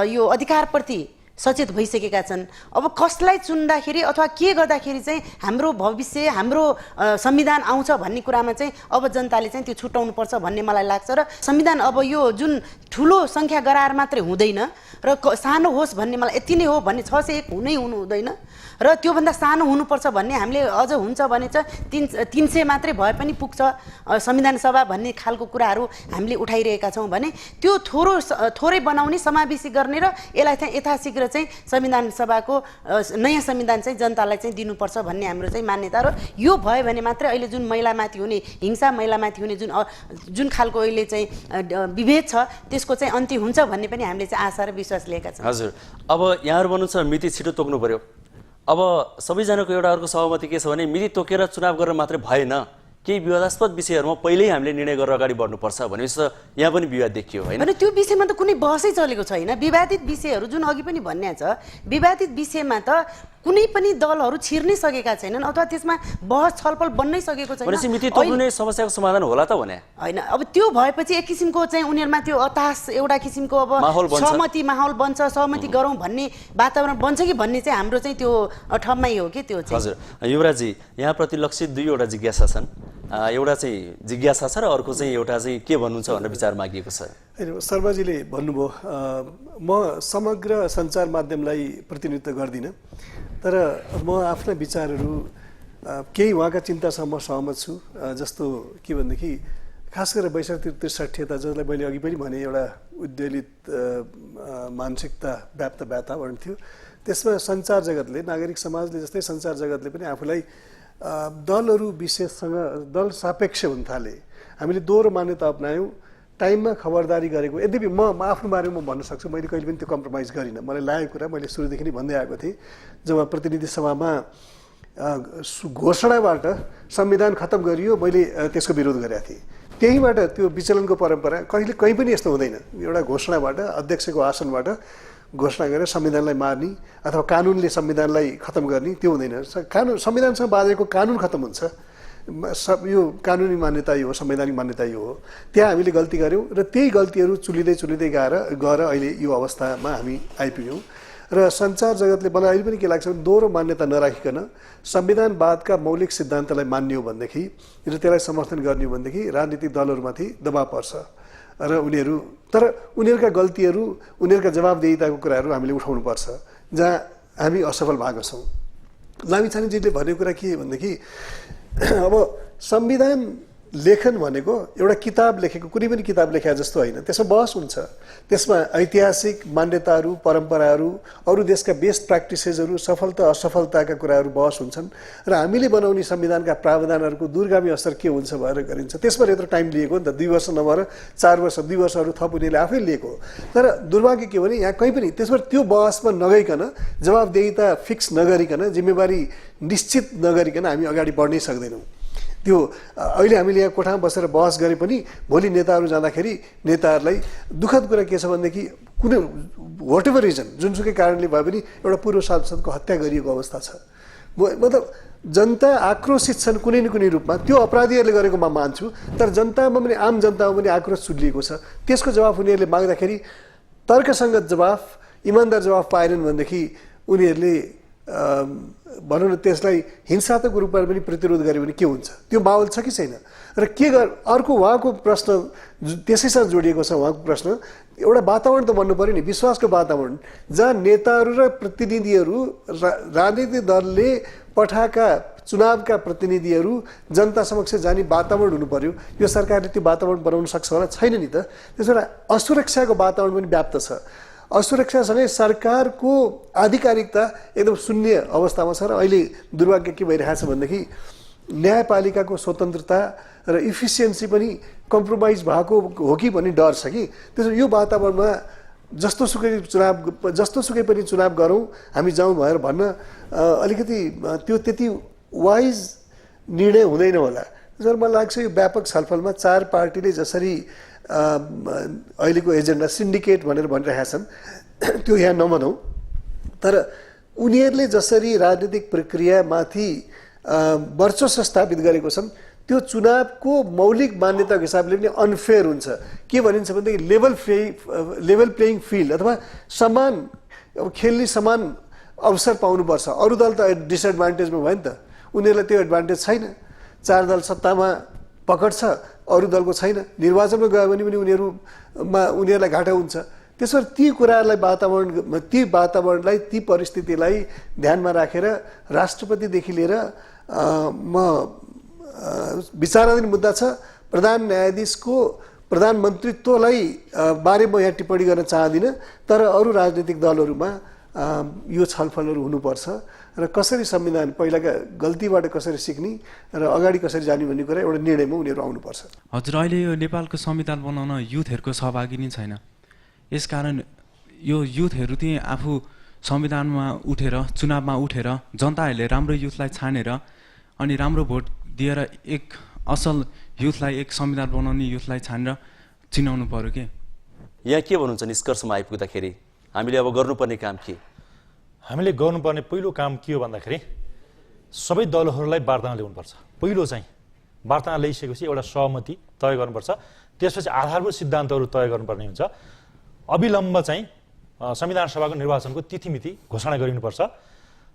Speaker 4: यो अधिकारप्रति सचेत भइसकेका छन्। अब कसलाई चुन्दाखेरि अथवा के गर्दाखेरि चाहिँ हाम्रो भविष्य, हाम्रो संविधान आउँछ भन्ने कुरामा चाहिँ अब जनताले चाहिँ त्यो छुट्याउनुपर्छ भन्ने मलाई लाग्छ। र संविधान अब यो जुन ठुलो सङ्ख्या गराएर मात्रै हुँदैन र सानो होस् भन्ने मलाई यति नै हो भन्ने 601 हुनु हुँदैन र त्योभन्दा सानो हुनुपर्छ भन्ने हामीले अझ हुन्छ भने चाहिँ 300 मात्रै भए पनि पुग्छ संविधान सभा भन्ने खालको कुराहरू हामीले उठाइरहेका छौँ भने त्यो थोरै बनाउने, समावेशी गर्ने र यसलाई चाहिँ यथाशीघ्र चाहिँ संविधान सभाको नयाँ संविधान चाहिँ जनतालाई चाहिँ दिनुपर्छ भन्ने हाम्रो चाहिँ मान्यता। र यो भयो भने मात्रै अहिले जुन महिलामाथि हुने हिंसा, महिलामाथि हुने जुन खालको अहिले चाहिँ विभेद छ त्यसको चाहिँ अन्त्य हुन्छ भन्ने पनि हामीले चाहिँ आशा र विश्वास लिएका छौँ।
Speaker 1: हजुर, अब यहाँहरू भन्नुहुन्छ मिति छिटो तोक्नु पर्यो। अब सबैजनाको एउटा अर्को सहमति के छ भने मिति तोकेर चुनाव गरेर मात्रै भएन, केही विवादास्पद विषयहरूमा पहिल्यै हामीले निर्णय गरेर अगाडि बढ्नुपर्छ भनेपछि त यहाँ पनि विवाद देखियो होइन?
Speaker 4: अनि त्यो विषयमा त कुनै बहसै चलेको छैन। विवादित विषयहरू जुन अघि पनि भन्ने छ, विवादित विषयमा त कुनै पनि दलहरू छिर्नै सकेका छैनन् अथवा त्यसमा बहस छलफल बन्नै सकेको छैन।
Speaker 1: भनेपछि मिति तोक्ने समस्याको समाधान होला त भने
Speaker 4: होइन? अब त्यो भएपछि एक किसिमको चाहिँ उनीहरूमा त्यो हताश एउटा किसिमको अब सहमति माहौल बन्छ, सहमति गरौँ भन्ने वातावरण बन्छ कि भन्ने चाहिँ हाम्रो चाहिँ त्यो ठम्मै हो कि त्यो चाहिँ।
Speaker 1: हजुर युवराजी, यहाँ प्रतिलक्षित 2वटा जिज्ञासा छन्। एउटा चाहिँ जिज्ञासा छ र अर्को चाहिँ एउटा चाहिँ के भन्नुहुन्छ भनेर विचार मागिएको छ।
Speaker 2: होइन, शर्माजीले भन्नुभयो म समग्र सञ्चार माध्यमलाई प्रतिनिधित्व गर्दिनँ, तर म आफ्ना विचारहरू केही उहाँका चिन्तासँग म सहमत छु। जस्तो के भनेदेखि खास गरेर 62-63 यता जसलाई मैले अघि पनि भने एउटा उद्वेलित मानसिकता व्याप्त वातावरण थियो, त्यसमा सञ्चार जगतले, नागरिक समाजले जस्तै सञ्चार जगतले पनि आफूलाई दलहरू विशेषसँग दल सापेक्ष हुन थाले। हामीले दोहोरो मान्यता अपनायौँ, टाइममा खबरदारी गरेको। यद्यपि म आफ्नो बारेमा भन्न सक्छु, मैले कहिले पनि त्यो कम्प्रोमाइज गरिनँ। मलाई लागेको कुरा मैले सुरुदेखि नै भन्दै आएको थिएँ। जब प्रतिनिधि सभामा घोषणाबाट संविधान खत्म गरियो, मैले त्यसको विरोध गरेको थिएँ। त्यहीबाट त्यो विचलनको परम्परा कहीँ पनि यस्तो हुँदैन। एउटा घोषणाबाट, अध्यक्षको आसनबाट घोषणा गरेर संविधानलाई मार्ने अथवा कानुनले संविधानलाई खत्म गर्ने, त्यो हुँदैन। कानुन, संविधानसँग बाँधेको कानुन खत्म हुन्छ। यो कानुनी मान्यता यो हो, संवैधानिक मान्यता यो हो। त्यहाँ हामीले गल्ती गऱ्यौँ र त्यही गल्तीहरू चुलिँदै गएर अहिले यो अवस्थामा हामी आइपुग्यौँ। र सञ्चार जगतले मलाई अहिले पनि के लाग्छ भने दोहोरो मान्यता नराखिकन संविधानवादका मौलिक सिद्धान्तलाई मान्ने हो भनेदेखि र त्यसलाई समर्थन गर्ने हो भनेदेखि राजनीतिक दलहरूमाथि दबाव पर्छ र उनीहरूका गल्तीहरू, उनीहरूका जवाबदेहिताको कुराहरू हामीले उठाउनुपर्छ जहाँ हामी असफल भएको छौँ। लामिछानेजीले भनेको कुरा के भनेदेखि अब संविधान लेखन भनेको एउटा किताब लेखेको, कुनै पनि किताब लेखे जस्तो होइन। त्यसमा बहस हुन्छ, त्यसमा ऐतिहासिक मान्यताहरू, परम्पराहरू, अरू देशका बेस्ट प्र्याक्टिसेसहरू, सफलता असफलताका कुराहरू बहस हुन्छन् र हामीले बनाउने संविधानका प्रावधानहरूको दूरगामी असर के हुन्छ भनेर गरिन्छ। त्यसमा यत्रो टाइम लिएको नि त, 2 वर्ष नभएर 4 वर्ष, 2 वर्षहरू थप उनीहरूले आफै लिएको। तर दुर्भाग्य के भने यहाँ कहीँ पनि त्यसमा त्यो बहसमा नगइकन, जवाबदेहिता फिक्स नगरिकन, जिम्मेवारी निश्चित नगरिकन हामी अगाडि बढ्नै सक्दैनौँ। त्यो अहिले हामीले यहाँ कोठामा बसेर बहस गरे पनि भोलि नेताहरू जाँदाखेरि नेताहरूलाई दुःखद कुरा के छ भनेदेखि कुनै वाट एभर रिजन, जुनसुकै कारणले भए पनि एउटा पूर्व सांसदको हत्या गरिएको अवस्था छ। मतलब जनता आक्रोशित छन् कुनै न कुनै रूपमा। त्यो अपराधीहरूले गरेको म मान्छु, तर जनतामा पनि, आम जनतामा पनि आक्रोश चुलिएको छ। त्यसको जवाफ उनीहरूले माग्दाखेरि तर्कसङ्गत जवाफ, इमान्दार जवाफ पाएनन् भनेदेखि उनीहरूले भनौँ न त्यसलाई हिंसात्मक रूपमा पनि प्रतिरोध गर्यो भने के हुन्छ? त्यो माहौल छ कि छैन? र के अर्को उहाँको प्रश्न त्यसैसँग जोडिएको छ। उहाँको प्रश्न एउटा वातावरण त बन्नु पऱ्यो नि, विश्वासको वातावरण, जहाँ नेताहरू र प्रतिनिधिहरू, राजनीतिक दलले पठाएका चुनावका प्रतिनिधिहरू जनता समक्ष जाने वातावरण हुनु पर्यो। यो सरकारले त्यो वातावरण बनाउन सक्छ होला? छैन नि त। त्यसबाट असुरक्षाको वातावरण पनि व्याप्त छ। असुरक्षासँगै सरकारको आधिकारिकता एकदम शून्य अवस्थामा छ र अहिले दुर्भाग्य के भइरहेको छ भनेदेखि न्यायपालिकाको स्वतन्त्रता र इफिसियन्सी पनि कम्प्रोमाइज भएको हो कि भन्ने डर छ कि। त्यसो यो वातावरणमा जस्तोसुकै पनि चुनाव गरौँ, हामी जाउँ भनेर भन्न अलिकति त्यो त्यति वाइज निर्णय हुँदैन होला। जसरी मलाई लाग्छ यो व्यापक छलफलमा 4 पार्टीले जसरी अहिलेको एजेन्डा सिन्डिकेट भनेर भनिरहेका छन्, त्यो यहाँ नमनौँ। तर उनीहरूले जसरी राजनीतिक प्रक्रियामाथि वर्चस्व स्थापित गरेको छन्, त्यो चुनावको मौलिक मान्यताको हिसाबले पनि अनफेयर हुन्छ। के भनिन्छ भनेदेखि लेभल प्लेइङ फिल्ड अथवा समान खेल्ने समान अवसर पाउनुपर्छ। अरू दल त डिसएडभान्टेजमा भयो नि त, उनीहरूलाई त्यो एडभान्टेज छैन। 4 दल सत्तामा पकड छ, अरू दलको छैन। निर्वाचनमा गयो भने पनि उनीहरूलाई घाटा हुन्छ। त्यसरी ती कुराहरूलाई ती वातावरणलाई, ती परिस्थितिलाई ध्यानमा राखेर राष्ट्रपतिदेखि लिएर विचाराधीन मुद्दा छ प्रधान न्यायाधीशको प्रधानमन्त्रीत्वलाई बारे म यहाँ टिप्पणी गर्न चाहदिनँ। तर अरू राजनीतिक दलहरूमा यो छलफलहरू हुनुपर्छ र कसरी संविधान पहिलाका गल्तीबाट कसरी सिक्ने र अगाडि कसरी जाने भन्ने कुरा एउटा निर्णयमा उनीहरू आउनुपर्छ।
Speaker 20: हजुर, अहिले यो नेपालको संविधान बनाउन युथहरूको सहभागी नै छैन। यसकारण यो युथहरू चाहिँ आफू संविधानमा उठेर, चुनावमा उठेर जनताहरूले राम्रो युथलाई छानेर अनि राम्रो भोट दिएर एक असल युथलाई, एक संविधान बनाउने युथलाई छानेर चिनाउनु पर्यो के?
Speaker 1: यहाँ के भन्नुहुन्छ निष्कर्षमा आइपुग्दाखेरि हामीले अब गर्नुपर्ने काम के?
Speaker 3: हामीले गर्नुपर्ने पहिलो काम के हो भन्दाखेरि सबै दलहरूलाई वार्तामा ल्याउनुपर्छ। पहिलो चाहिँ वार्तामा ल्याइसकेपछि एउटा सहमति तय गर्नुपर्छ। त्यसपछि आधारभूत सिद्धान्तहरू तय गर्नुपर्ने हुन्छ। अविलम्ब चाहिँ संविधान सभाको निर्वाचनको तिथिमिति घोषणा गरिनुपर्छ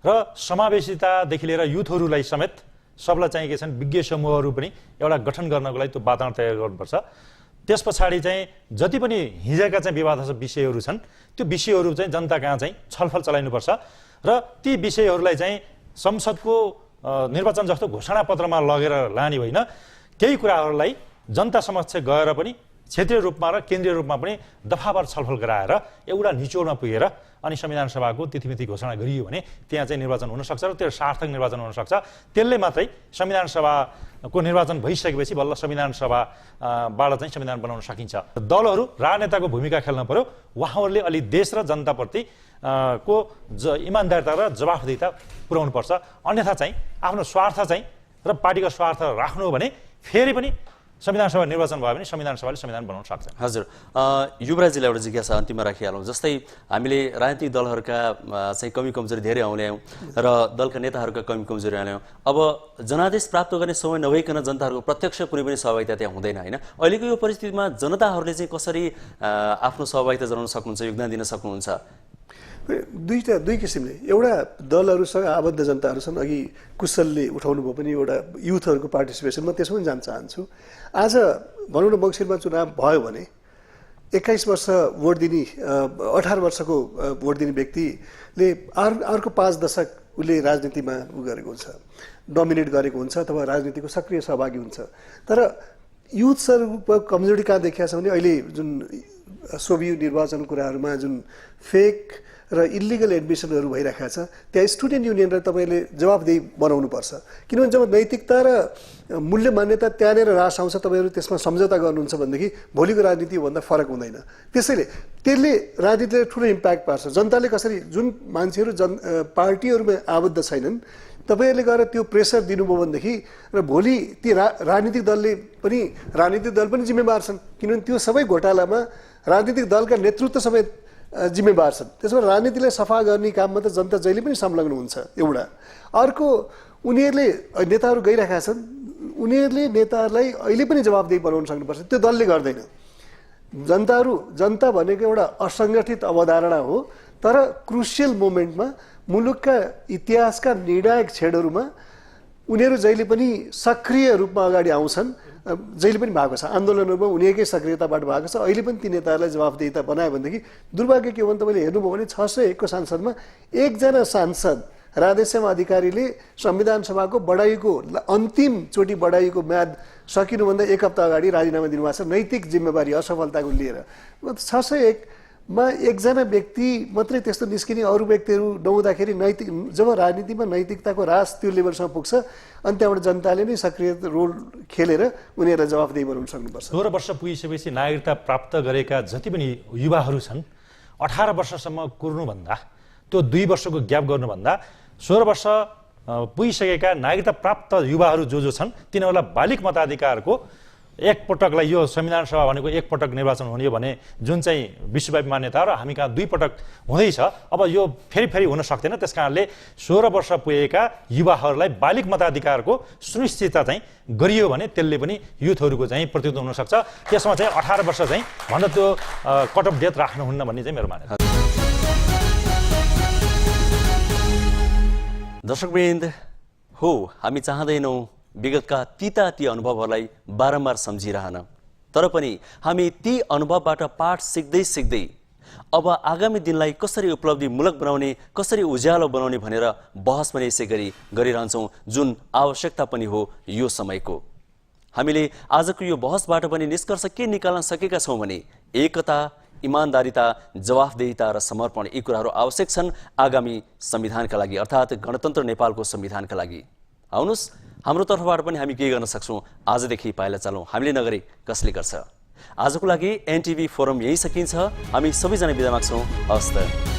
Speaker 3: र समावेशितादेखि लिएर युथहरूलाई समेत सबलाई चाहिँ के छन् विज्ञ समूहहरू पनि एउटा गठन गर्नको लागि त्यो वातावरण तयार गर्नुपर्छ। त्यस पछाडि चाहिँ जति पनि हिजोका चाहिँ विवादास्पद विषयहरू छन्, त्यो विषयहरू चाहिँ जनता कहाँ चाहिँ छलफल चलाइनुपर्छ र ती विषयहरूलाई चाहिँ संसदको निर्वाचन जस्तो घोषणापत्रमा लगेर लाने होइन, केही कुराहरूलाई जनता समक्ष गएर पनि क्षेत्रीय रूपमा र केन्द्रीय रूपमा पनि दफावार छलफल गराएर एउटा निचोडमा पुगेर अनि संविधान सभाको तिथिमिति घोषणा गरियो भने त्यहाँ चाहिँ निर्वाचन हुनसक्छ र त्यो सार्थक निर्वाचन हुनसक्छ। त्यसले मात्रै संविधान सभाको निर्वाचन भइसकेपछि बल्ल संविधान सभाबाट चाहिँ संविधान बनाउन सकिन्छ। दलहरू राजनेताको भूमिका खेल्न पर्यो, उहाँहरूले अलि देश र जनताप्रति को इमान्दारिता र जवाफदेहिता पुर्याउनुपर्छ। अन्यथा चाहिँ आफ्नो स्वार्थ चाहिँ र पार्टीको स्वार्थ राख्नु हो भने फेरि पनि संविधान सभा निर्वाचन भयो भने संविधान सभाले संविधान बनाउन सक्छ।
Speaker 1: हजुर, युवराजीलाई एउटा जिज्ञासा अन्तिममा राखिहालौँ। जस्तै हामीले राजनीतिक दलहरूका चाहिँ कमी कमजोरी धेरै आउल्यायौँ र दलका नेताहरूका कमी कमजोरी आउल्यायौँ। अब जनादेश प्राप्त गर्ने समय नभइकन जनताहरूको प्रत्यक्ष कुनै पनि सहभागिता त्यहाँ हुँदैन होइन। अहिलेको यो परिस्थितिमा जनताहरूले चाहिँ कसरी आफ्नो सहभागिता जनाउन सक्नुहुन्छ, योगदान दिन सक्नुहुन्छ?
Speaker 2: दुई किसिमले, एउटा दलहरूसँग आबद्ध जनताहरू छन्, अघि कुशलले उठाउनु भयो पनि एउटा युथहरूको पार्टिसिपेसन, म त्यसमा पनि जान चाहन्छु। आज भनौँ न मङ्सिरमा चुनाव भयो भने 21 वर्ष भोट दिने 18 वर्षको भोट दिने व्यक्तिले अर्को 5 दशक उसले राजनीतिमा गरेको हुन्छ, डोमिनेट गरेको हुन्छ अथवा राजनीतिको सक्रिय सहभागी हुन्छ। तर युथहरूको कमजोरी कहाँ देखिया छ भने अहिले जुन सोभियु निर्वाचन कुराहरूमा जुन फेक र इलिगल एडमिसनहरू भइरहेको छ, त्यहाँ स्टुडेन्ट युनियनलाई तपाईँले जवाबदेही बनाउनुपर्छ। किनभने जब नैतिकता र मूल्य मान्यता त्यहाँनिर ह्रास आउँछ, तपाईँहरू त्यसमा सम्झौता गर्नुहुन्छ भनेदेखि भोलिको राजनीति भन्दा फरक हुँदैन। त्यसैले त्यसले राजनीतिले ठुलो इम्प्याक्ट पार्छ। जनताले कसरी, जुन मान्छेहरू पार्टीहरूमा आबद्ध छैनन्, तपाईँहरूले गएर त्यो प्रेसर दिनुभयो भनेदेखि र भोलि ती राजनीतिक दलले पनि जिम्मेवार छन्, किनभने त्यो सबै घोटालामा राजनीतिक दलका नेतृत्व समेत जिम्मेवार छन्। त्यसमा राजनीतिलाई सफा गर्ने काममा त जनता जहिले पनि संलग्न हुन्छ एउटा। अर्को, उनीहरूले नेताहरू गइरहेका छन्, उनीहरूले नेताहरूलाई अहिले पनि जवाबदेही बनाउन सक्नुपर्छ, त्यो दलले गर्दैन। जनता भनेको एउटा असङ्गठित अवधारणा हो, तर क्रुसियल मोमेन्टमा मुलुकका इतिहासका निर्णायक क्षणहरूमा उनीहरू जहिले पनि सक्रिय रूपमा अगाडि आउँछन्, जहिले पनि भएको छ। आन्दोलनहरूमा उनीहरूकै सक्रियताबाट भएको छ। अहिले पनि ती नेताहरूलाई जवाफदेहिता बनायो भनेदेखि दुर्भाग्य के हो भने तपाईँले हेर्नुभयो भने 601 को सांसदमा एकजना सांसद राधेश्याम अधिकारीले संविधान सभाको बढाइको अन्तिमचोटि बढाइको म्याद सकिनुभन्दा 1 हप्ता अगाडि राजीनामा दिनुभएको छ, नैतिक जिम्मेवारी असफलताको लिएर। 601 मा एकजना व्यक्ति मात्रै त्यस्तो निस्किने, अरू व्यक्तिहरू नहुँदाखेरि नैतिक, जब राजनीतिमा नैतिकताको ह्रास त्यो लेभलसम्म पुग्छ अनि त्यहाँबाट जनताले नै सक्रिय रोल खेलेर उनीहरूलाई जवाफदेही बनाउन सक्नुपर्छ।
Speaker 3: 16 वर्ष पुगिसकेपछि नागरिकता प्राप्त गरेका जति पनि युवाहरू छन्, 18 वर्षसम्म कुर्नुभन्दा, त्यो 2 वर्षको ग्याप गर्नुभन्दा 16 वर्ष पुगिसकेका नागरिकता प्राप्त युवाहरू जो छन् तिनीहरूलाई बालिक मताधिकारको एकपटकलाई, यो संविधान सभा भनेको एकपटक निर्वाचन हुने हो भने जुन चाहिँ विश्वव्यापी मान्यता र हामी कहाँ 2 पटक हुँदैछ, अब यो फेरि हुन सक्दैन। त्यस कारणले 16 वर्ष पुगेका युवाहरूलाई बालिक मताधिकारको सुनिश्चितता चाहिँ गरियो भने त्यसले पनि युथहरूको चाहिँ प्रतिनिधित्व हुनसक्छ। त्यसमा चाहिँ 18 वर्ष चाहिँ भन्दा त्यो कट अफ डेथ राख्नुहुन्न भन्ने चाहिँ मेरो मान्यता।
Speaker 1: दर्शकवृन्द, हो हामी चाहँदैनौँ विगतका ती अनुभवहरूलाई बारम्बार सम्झिरहन, तर पनि हामी ती अनुभवबाट पाठ सिक्दै अब आगामी दिनलाई कसरी उपलब्धिमूलक बनाउने, कसरी उज्यालो बनाउने भनेर बहस पनि यसै गरी गरिरहन्छौँ, जुन आवश्यकता पनि हो यो समयको। हामीले आजको यो बहसबाट पनि निष्कर्ष के निकाल्न सकेका छौँ भने एकता, इमान्दारिता, जवाफदेहिता र समर्पण, यी कुराहरू आवश्यक छन् आगामी संविधानका लागि, अर्थात् गणतन्त्र नेपालको संविधानका लागि। आउनुहोस्, हाम्रो तर्फबाट पनि हामी के गर्न सक्छौँ आजदेखि पाइला चालौँ, हामीले नगरे कसले गर्छ। आजको लागि एनटिभी फोरम यही सकिन्छ। हामी सबैजना बिदा माग्छौँ। हवस् त।